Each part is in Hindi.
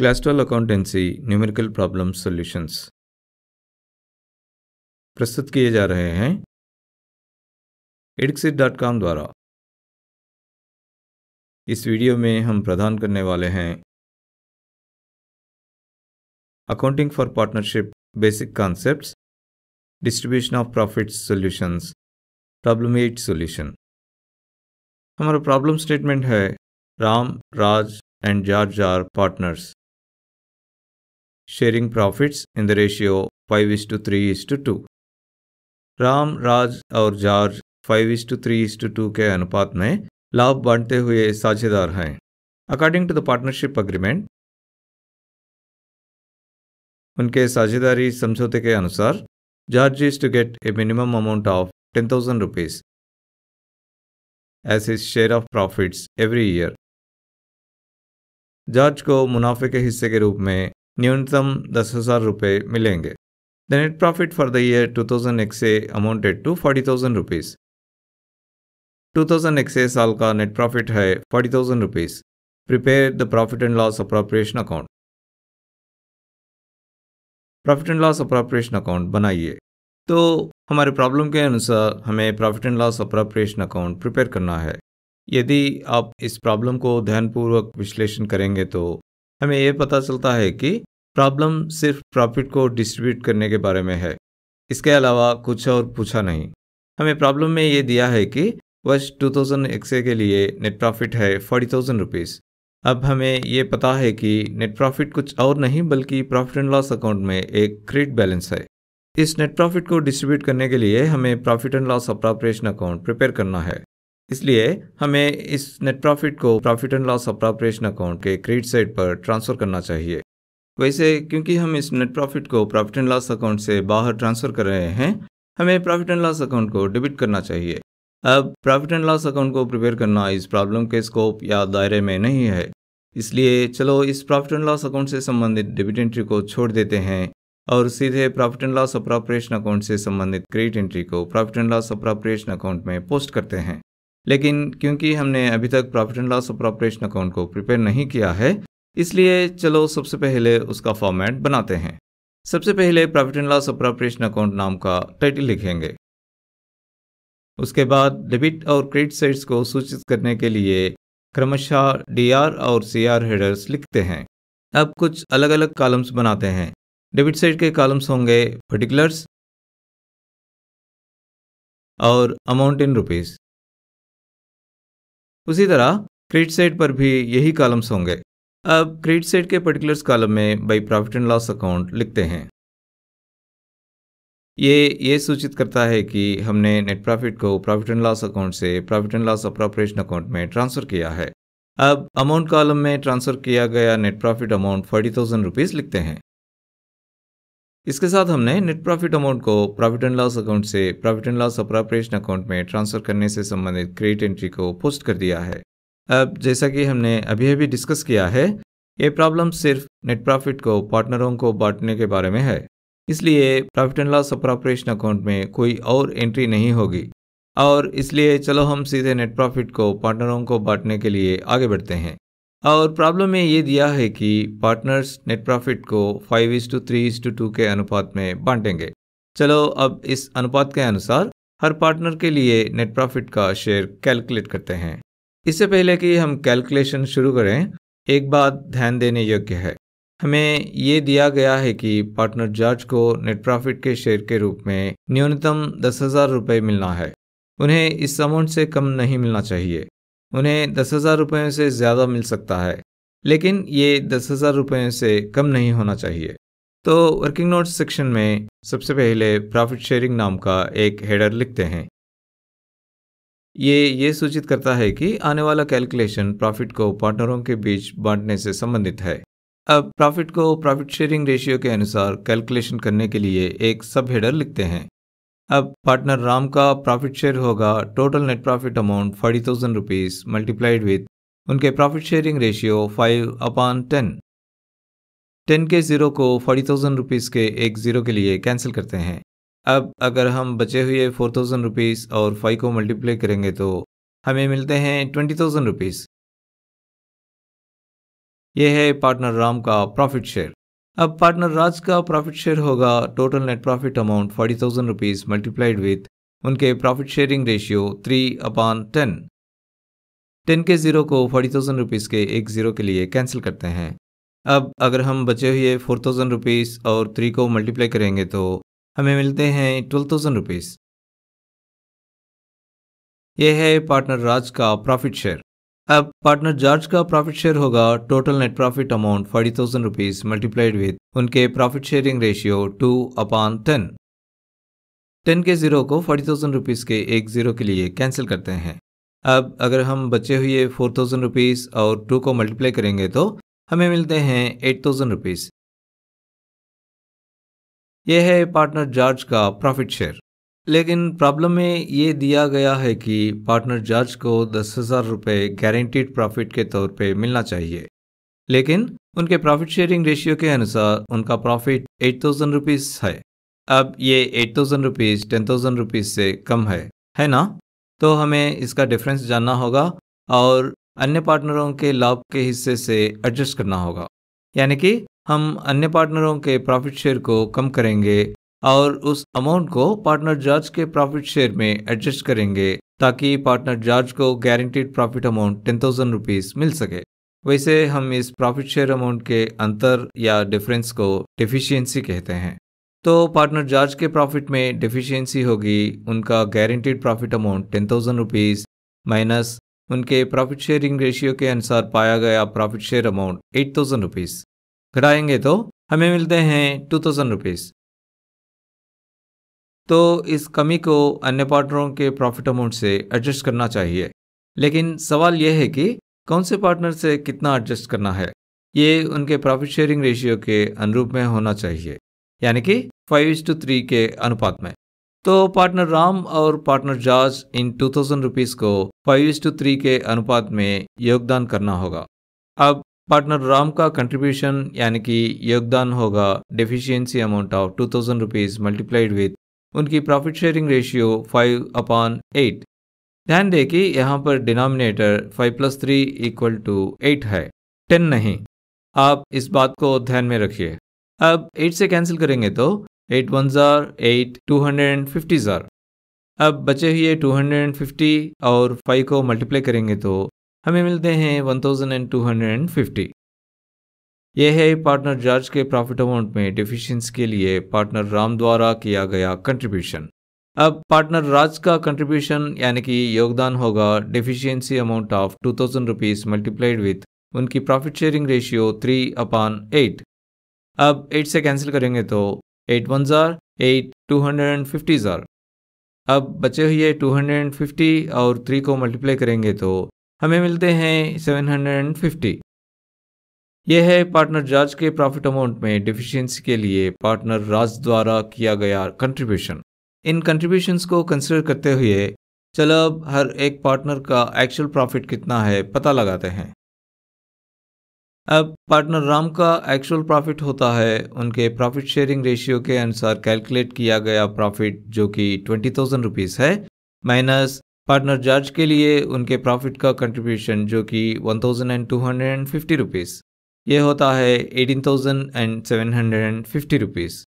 Class 12 accountancy numerical problem solutions प्रस्तुत किए जा रहे हैं edxit.com द्वारा। इस वीडियो में हम प्रदान करने वाले हैं accounting for partnership basic concepts, distribution of profits solutions, problem 8 solution. हमारा प्रॉब्लम स्टेटमेंट है Ram, Raj and George are partners sharing profits in the ratio 5:3:2। Ram, Raj और जॉर्ज 5:3:2 के अनुपात में लाभ बांटते हुए साझेदार हैं। According to the partnership agreement, उनके साझेदारी समझौते के अनुसार George is to get a minimum amount of 10,000 rupees as his share of profits every year. George को मुनाफे के हिस्से के रूप में न्यूनतम 10,000 रुपये मिलेंगे। The net profit for the year 2000 XA amounted to 40,000 rupees. 2000 XA साल का नेट प्रॉफिट है 40,000 rupees. Prepare the profit and loss appropriation account. Profit and loss appropriation account बनाइए। तो हमारे प्रॉब्लम के अनुसार हमें profit and loss appropriation account prepare करना है। यदि आप इस प्रॉब्लम को ध्यानपूर्वक विश्लेषण करेंगे तो हमें यह पता चलता है कि प्रॉब्लम सिर्फ प्रॉफिट को डिस्ट्रीब्यूट करने के बारे में है, इसके अलावा कुछ और पूछा नहीं। हमें प्रॉब्लम में ये दिया है कि वर्ष 2000 XA के लिए नेट प्रॉफिट है 40,000 रुपीज़। अब हमें ये पता है कि नेट प्रॉफिट कुछ और नहीं बल्कि प्रॉफिट एंड लॉस अकाउंट में एक क्रेडिट बैलेंस है। इस नेट प्रॉफिट को डिस्ट्रीब्यूट करने के लिए हमें profit and loss appropriation account prepare करना है। इसलिए हमें इस नेट प्रॉफिट को profit and loss appropriation account के क्रेडिट साइड पर ट्रांसफर करना चाहिए। वैसे क्योंकि हम इस नेट प्रॉफिट को प्रॉफिट एंड लॉस अकाउंट से बाहर ट्रांसफर कर रहे हैं, हमें प्रॉफिट एंड लॉस अकाउंट को डेबिट करना चाहिए। अब प्रॉफिट एंड लॉस अकाउंट को प्रिपेयर करना इस प्रॉब्लम के स्कोप या दायरे में नहीं है, इसलिए चलो इस प्रॉफिट एंड लॉस अकाउंट से संबंधित डेबिट एंट्री को छोड़ देते हैं और सीधे profit and loss appropriation account से संबंधित क्रेडिट एंट्री को profit and loss appropriation account में पोस्ट करते हैं। लेकिन क्योंकि हमने अभी तक profit and loss appropriation account को प्रिपेयर नहीं किया है, इसलिए चलो सबसे पहले उसका फॉर्मेट बनाते हैं। सबसे पहले profit and loss appropriation account नाम का टाइटल लिखेंगे। उसके बाद डेबिट और क्रेडिट साइड्स को सूचित करने के लिए क्रमशः DR और CR हेडर्स लिखते हैं। अब कुछ अलग अलग कॉलम्स बनाते हैं। डेबिट साइड के कॉलम्स होंगे पर्टिकुलर्स और अमाउंट इन रुपीस। उसी तरह क्रेडिट साइड पर भी यही कॉलम्स होंगे। अब क्रेडिट साइड के पर्टिकुलर्स कॉलम में by profit and loss account लिखते हैं। ये सूचित करता है कि हमने नेट प्रॉफिट को प्रॉफिट एंड लॉस अकाउंट से profit and loss appropriation account में ट्रांसफर किया है। अब अमाउंट कॉलम में ट्रांसफर किया गया नेट प्रॉफिट अमाउंट 40,000 रुपीज लिखते हैं। इसके साथ हमने नेट प्रॉफिट अमाउंट को प्रॉफिट एंड लॉस अकाउंट से profit and loss appropriation account में ट्रांसफर करने से संबंधित क्रेडिट एंट्री को पोस्ट कर दिया है। अब जैसा कि हमने अभी डिस्कस किया है, ये प्रॉब्लम सिर्फ नेट प्रॉफिट को पार्टनरों को बांटने के बारे में है, इसलिए profit and loss appropriation account में कोई और एंट्री नहीं होगी और इसलिए चलो हम सीधे नेट प्रॉफिट को पार्टनरों को बांटने के लिए आगे बढ़ते हैं। और प्रॉब्लम में ये दिया है कि पार्टनर्स नेट प्रॉफिट को 5:3:2 के अनुपात में बांटेंगे। चलो अब इस अनुपात के अनुसार हर पार्टनर के लिए नेट प्रॉफिट का शेयर कैलकुलेट करते हैं। इससे पहले कि हम कैलकुलेशन शुरू करें, एक बात ध्यान देने योग्य है। हमें ये दिया गया है कि पार्टनर जॉर्ज को नेट प्रॉफिट के शेयर के रूप में न्यूनतम 10,000 रुपये मिलना है। उन्हें इस अमाउंट से कम नहीं मिलना चाहिए। उन्हें 10,000 रुपये से ज़्यादा मिल सकता है, लेकिन ये 10,000 रुपये से कम नहीं होना चाहिए। तो वर्किंग नोट्स सेक्शन में सबसे पहले प्रॉफिट शेयरिंग नाम का एक हेडर लिखते हैं। ये सूचित करता है कि आने वाला कैलकुलेशन प्रॉफिट को पार्टनरों के बीच बांटने से संबंधित है। अब प्रॉफिट को प्रॉफिट शेयरिंग रेशियो के अनुसार कैलकुलेशन करने के लिए एक सब हेडर लिखते हैं। अब पार्टनर राम का प्रॉफिट शेयर होगा total net profit amount 40,000 rupees multiplied with उनके प्रॉफिट शेयरिंग रेशियो 5/10। 10 के जीरो को 40,000 रुपीज़ के एक जीरो के लिए कैंसिल करते हैं। अब अगर हम बचे हुए 4,000 रुपीज़ और 5 को मल्टीप्लाई करेंगे तो हमें मिलते हैं 20,000 रुपीज़। यह है पार्टनर राम का प्रॉफिट शेयर। अब पार्टनर राज का प्रॉफिट शेयर होगा total net profit amount 40,000 rupees multiplied with उनके प्रॉफिट शेयरिंग रेशियो 3/10। 10 के ज़ीरो को 40,000 रुपीज़ के एक ज़ीरो के लिए कैंसिल करते हैं। अब अगर हम बचे हुए 4,000 रुपीज़ और 3 को मल्टीप्लाई करेंगे तो हमें मिलते हैं 12,000 रुपीज़। यह है पार्टनर राज का प्रॉफिट शेयर। अब पार्टनर जॉर्ज का प्रॉफिट शेयर होगा total net profit amount 40,000 rupees multiplied with उनके प्रॉफिट शेयरिंग रेशियो 2/10। 10 के ज़ीरो को 40,000 रुपीज़ के एक ज़ीरो के लिए कैंसिल करते हैं। अब अगर हम बचे हुए 4,000 रुपीज़ और 2 को मल्टीप्लाई करेंगे तो हमें मिलते हैं 8,000 रुपीज़। यह है पार्टनर जॉर्ज का प्रॉफिट शेयर। लेकिन प्रॉब्लम में ये दिया गया है कि पार्टनर जॉर्ज को 10,000 रुपये गारंटीड प्रॉफिट के तौर पे मिलना चाहिए, लेकिन उनके प्रॉफिट शेयरिंग रेशियो के अनुसार उनका प्रॉफिट 8,000 रुपीज़ है। अब ये 8,000 रुपीज़ 10,000 रुपीज़ से कम है ना? तो हमें इसका डिफरेंस जानना होगा और अन्य पार्टनरों के लाभ के हिस्से से एडजस्ट करना होगा। यानी कि हम अन्य पार्टनरों के प्रॉफिट शेयर को कम करेंगे और उस अमाउंट को पार्टनर जॉर्ज के प्रॉफिट शेयर में एडजस्ट करेंगे ताकि पार्टनर जॉर्ज को गारंटीड प्रॉफिट अमाउंट 10,000 रुपीज़ मिल सके। वैसे हम इस प्रॉफिट शेयर अमाउंट के अंतर या डिफरेंस को डेफिशिएंसी कहते हैं। तो पार्टनर जॉर्ज के प्रॉफिट में डेफिशिएंसी होगी उनका guaranteed profit amount 10,000 rupees minus उनके प्रॉफिट शेयरिंग रेशियो के अनुसार पाया गया प्रॉफिट शेयर अमाउंट 8,000 रुपीज़। घटाएंगे तो हमें मिलते हैं 2,000 रुपीज़। तो इस कमी को अन्य पार्टनरों के प्रॉफिट अमाउंट से एडजस्ट करना चाहिए, लेकिन सवाल यह है कि कौन से पार्टनर से कितना एडजस्ट करना है। ये उनके प्रॉफिट शेयरिंग रेशियो के अनुरूप में होना चाहिए, यानी कि 5:3 के अनुपात में। तो पार्टनर राम और पार्टनर जॉर्ज इन 2,000 रुपीज़ को 5:3 के अनुपात में योगदान करना होगा। अब पार्टनर राम का कंट्रीब्यूशन यानी कि योगदान होगा deficiency amount of 2,000 rupees multiplied with उनकी प्रॉफिट शेयरिंग रेशियो 5/8। ध्यान दें कि यहाँ पर डिनोमिनेटर 5+3 = 8 है, 10 नहीं। आप इस बात को ध्यान में रखिए। अब 8 से कैंसिल करेंगे तो 8 1 8 250 अब बचे हुए 250 और 5 को मल्टीप्लाई करेंगे तो हमें मिलते हैं 1,250। यह है पार्टनर जॉर्ज के प्रॉफिट अमाउंट में डेफिशिएंसी के लिए पार्टनर राम द्वारा किया गया कंट्रीब्यूशन। अब पार्टनर राज का कंट्रीब्यूशन यानी कि योगदान होगा deficiency amount of 2,000 rupees multiplied with उनकी प्रॉफिट शेयरिंग रेशियो 3/8। अब 8 से कैंसिल करेंगे तो 8 1 8 250 अब बचे हुए 250 और 3 को मल्टीप्लाई करेंगे तो हमें मिलते हैं 750। यह है पार्टनर जॉर्ज के प्रॉफिट अमाउंट में डेफिशिएंसी के लिए पार्टनर राज द्वारा किया गया कंट्रीब्यूशन। इन कंट्रीब्यूशंस को कंसिडर करते हुए चलो अब हर एक पार्टनर का एक्चुअल प्रॉफिट कितना है पता लगाते हैं। अब पार्टनर राम का एक्चुअल प्रॉफिट होता है उनके प्रॉफिट शेयरिंग रेशियो के अनुसार कैलकुलेट किया गया प्रॉफिट जो कि 20,000 रुपीज़ है, माइनस पार्टनर जॉर्ज के लिए उनके प्रॉफिट का कंट्रीब्यूशन जो कि 1,250 रुपीज़। ये होता है 18,750 रुपीज़।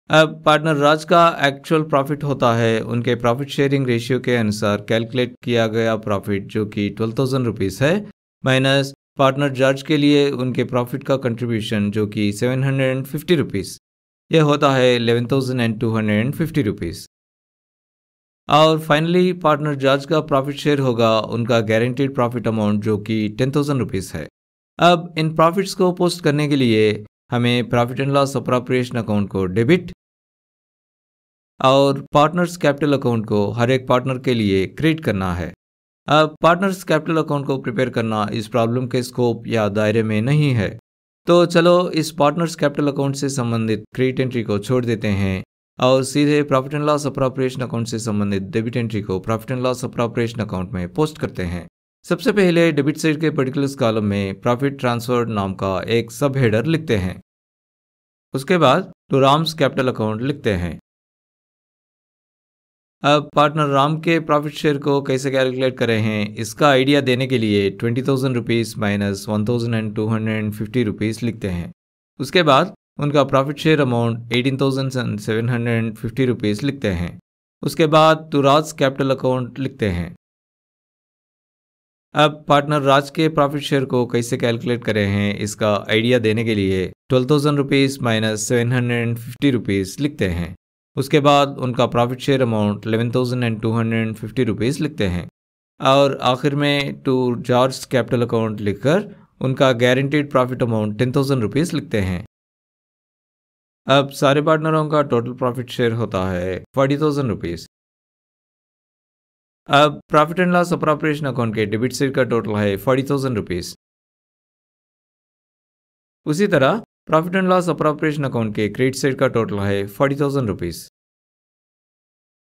अब पार्टनर राज का एक्चुअल प्रॉफिट होता है उनके प्रॉफिट शेयरिंग रेशियो के अनुसार कैलकुलेट किया गया प्रॉफिट जो कि 12,000 रुपीज़ है, माइनस पार्टनर जॉर्ज के लिए उनके प्रॉफिट का कंट्रीब्यूशन जो कि 750 रुपीज़। यह होता है 11,250 रुपीज़। और फाइनली पार्टनर जॉर्ज का प्रॉफिट शेयर होगा उनका गारंटीड प्रॉफिट अमाउंट जो कि 10,000 रुपीज़ है। अब इन प्रॉफिट्स को पोस्ट करने के लिए हमें profit and loss appropriation account को डेबिट और पार्टनर्स कैपिटल अकाउंट को हर एक पार्टनर के लिए क्रिएट करना है। अब पार्टनर्स कैपिटल अकाउंट को प्रिपेयर करना इस प्रॉब्लम के स्कोप या दायरे में नहीं है, तो चलो इस पार्टनर्स कैपिटल अकाउंट से संबंधित क्रेडिट एंट्री को छोड़ देते हैं और सीधे profit and loss appropriation account से संबंधित डेबिट एंट्री को profit and loss appropriation account में पोस्ट करते हैं। सबसे पहले डेबिट साइड के पर्टिकुलर्स कॉलम में प्रॉफिट ट्रांसफर नाम का एक सब हेडर लिखते हैं। उसके बाद टू राम्स कैपिटल अकाउंट लिखते हैं। अब पार्टनर राम के प्रॉफिट शेयर को कैसे कैलकुलेट करें हैं इसका आइडिया देने के लिए 20,000 रुपीज़ माइनस 1,250 रुपीज़ लिखते हैं। उसके बाद उनका प्रॉफिट शेयर अमाउंट 18,750 रुपीज़ लिखते हैं। उसके बाद टू राज कैपिटल अकाउंट लिखते हैं। अब पार्टनर राज के प्रॉफिट शेयर को कैसे कैलकुलेट करें हैं इसका आइडिया देने के लिए 12,000 रुपीज़ माइनस 750 रुपीज़ लिखते हैं। उसके बाद उनका प्रॉफिट शेयर अमाउंट 11,250 रुपीज़ लिखते हैं और आखिर में टू जॉर्ज कैपिटल अकाउंट लिखकर उनका गारंटीड प्रॉफिट अमाउंट 10,000 रुपीज़ लिखते हैं। अब सारे पार्टनरों का टोटल प्रॉफिट शेयर होता है 40,000 रुपीज़। अब profit and loss appropriation account के डेबिट साइड का टोटल है 40,000 रुपीज़। उसी तरह profit and loss appropriation account के क्रेडिट साइड का टोटल है 40,000 रुपीज़।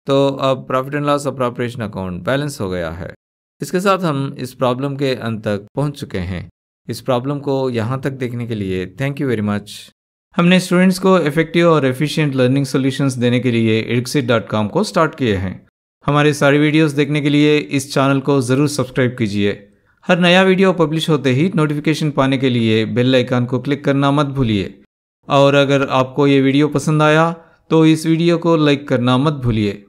तो अब profit and loss appropriation account balance हो गया है। इसके साथ हम इस प्रॉब्लम के अंत तक पहुंच चुके हैं। इस प्रॉब्लम को यहाँ तक देखने के लिए थैंक यू वेरी मच। हमने स्टूडेंट्स को इफेक्टिव और एफिशिएंट लर्निंग सॉल्यूशंस देने के लिए edxit.com को स्टार्ट किए हैं। हमारे सारे वीडियोस देखने के लिए इस चैनल को ज़रूर सब्सक्राइब कीजिए। हर नया वीडियो पब्लिश होते ही नोटिफिकेशन पाने के लिए बेल आइकन को क्लिक करना मत भूलिए। और अगर आपको ये वीडियो पसंद आया तो इस वीडियो को लाइक करना मत भूलिए।